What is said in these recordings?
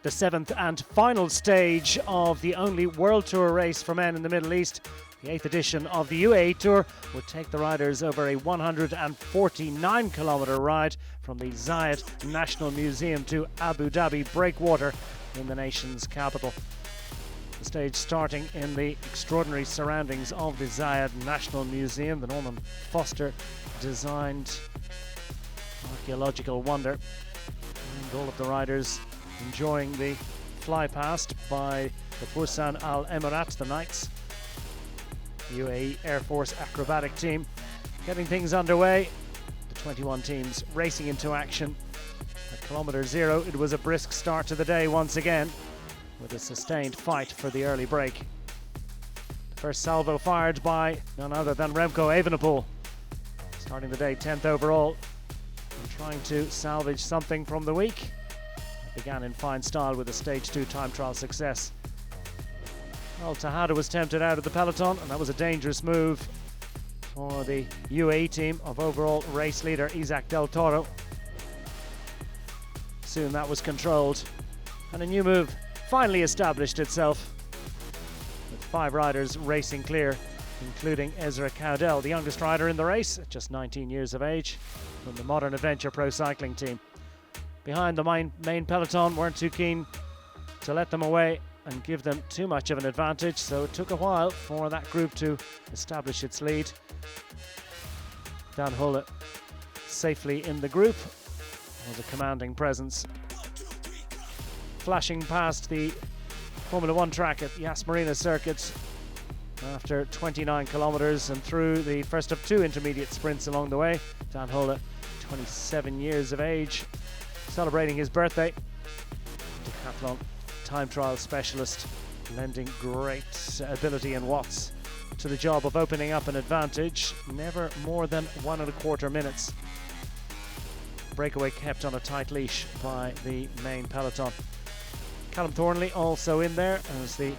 The 7th and final stage of the only World Tour race for men in the Middle East, the 8th edition of the UAE Tour, would take the riders over a 149-kilometre ride from the Zayed National Museum to Abu Dhabi Breakwater in the nation's capital. The stage starting in the extraordinary surroundings of the Zayed National Museum, the Norman Foster designed archaeological wonder, and all of the riders enjoying the fly past by the Fursan Al Emirat, the Knights, the UAE Air Force acrobatic team, getting things underway. The 21 teams racing into action. At kilometre 0, it was a brisk start to the day once again, with a sustained fight for the early break. The first salvo fired by none other than Remco Evenepoel, starting the day 10th overall and trying to salvage something from the week. Began in fine style with a stage 2 time trial success. Well, Tejada was tempted out of the peloton, and that was a dangerous move for the UAE team of overall race leader Isaac Del Toro. Soon that was controlled, and a new move finally established itself, with 5 riders racing clear, including Ezra Cowdell, the youngest rider in the race, at just 19 years of age, from the Modern Adventure Pro Cycling team. Behind the main peloton weren't too keen to let them away and give them too much of an advantage, so it took a while for that group to establish its lead. Dan Hulle safely in the group was a commanding presence, flashing past the Formula 1 track at Yas Marina circuit after 29 kilometres and through the first of 2 intermediate sprints along the way. Dan Hulle, 27 years of age, celebrating his birthday. Decathlon time trial specialist, lending great ability and watts to the job of opening up an advantage. Never more than 1.25 minutes. Breakaway kept on a tight leash by the main peloton. Callum Thornley also in there as the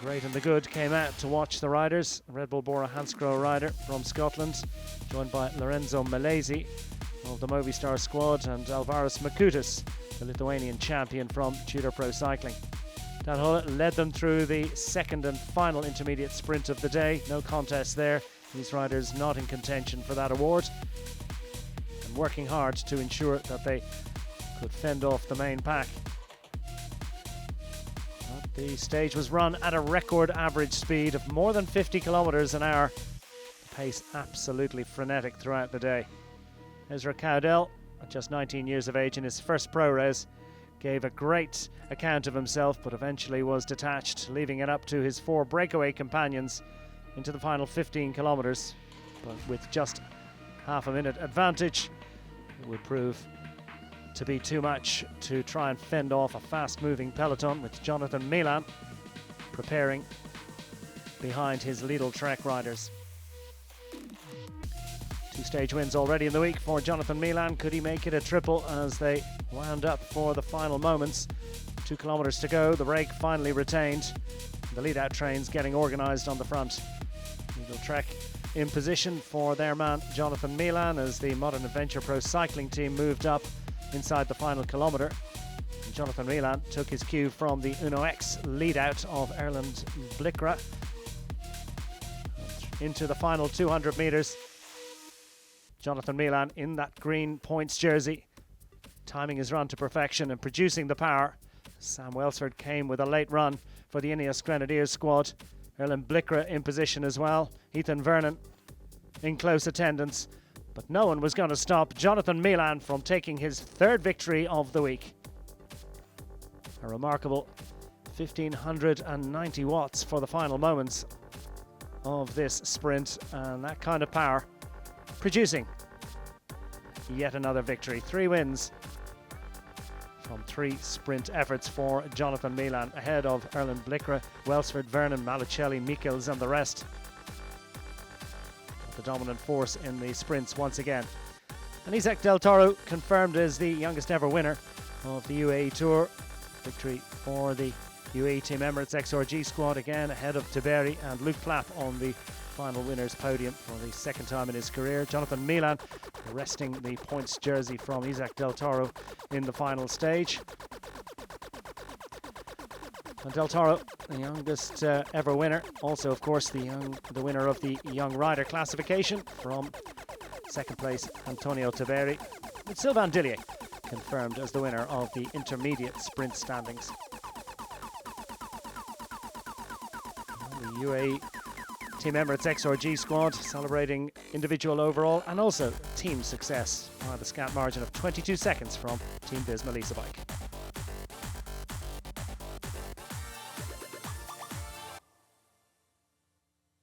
great and the good came out to watch the riders. Red Bull Bora Hansgrohe rider from Scotland, joined by Lorenzo Malesi of the Movistar squad, and Alvaras Makutas, the Lithuanian champion from Tudor Pro Cycling. Dan Hulle led them through the second and final intermediate sprint of the day. No contest there. These riders not in contention for that award, and working hard to ensure that they could fend off the main pack. But the stage was run at a record average speed of more than 50 kilometers an hour. The pace absolutely frenetic throughout the day. Ezra Cowdell, at just 19 years of age in his first pro race, gave a great account of himself, but eventually was detached, leaving it up to his 4 breakaway companions into the final 15 kilometres. But with just half a minute advantage, it would prove to be too much to try and fend off a fast-moving peloton, with Jonathan Milan preparing behind his Lidl Trek riders. 2 stage wins already in the week for Jonathan Milan. Could he make it a triple as they wound up for the final moments? 2 kilometres to go, the break finally retained. The lead-out trains getting organised on the front. Lidl Trek in position for their man Jonathan Milan as the Modern Adventure Pro Cycling team moved up inside the final kilometre. Jonathan Milan took his cue from the Uno X lead-out of Erland Blikra. Into the final 200 metres. Jonathan Milan in that green points jersey, timing his run to perfection and producing the power. Sam Welsford came with a late run for the Ineos Grenadiers squad. Erland Blikra in position as well. Ethan Vernon in close attendance. But no one was going to stop Jonathan Milan from taking his 3rd victory of the week. A remarkable 1,590 watts for the final moments of this sprint, and that kind of power producing yet another victory. 3 wins from 3 sprint efforts for Jonathan Milan, ahead of Erland Blikra, Welsford, Vernon, Malicelli, Michels and the rest. The dominant force in the sprints once again. And Isaac Del Toro confirmed as the youngest ever winner of the UAE Tour. Victory for the UAE Team Emirates XRG squad, again ahead of Tiberi and Luke Plapp on the final winners podium for the 2nd time in his career. Jonathan Milan wresting the points jersey from Isaac Del Toro in the final stage. And Del Toro, the youngest ever winner. Also, of course, the winner of the Young Rider classification from second place, Antonio Taveri. With Sylvain Dillier confirmed as the winner of the intermediate sprint standings. And the UAE Team Emirates XRG squad celebrating individual overall and also team success by the scant margin of 22 seconds from Team Biz Melissa Bike.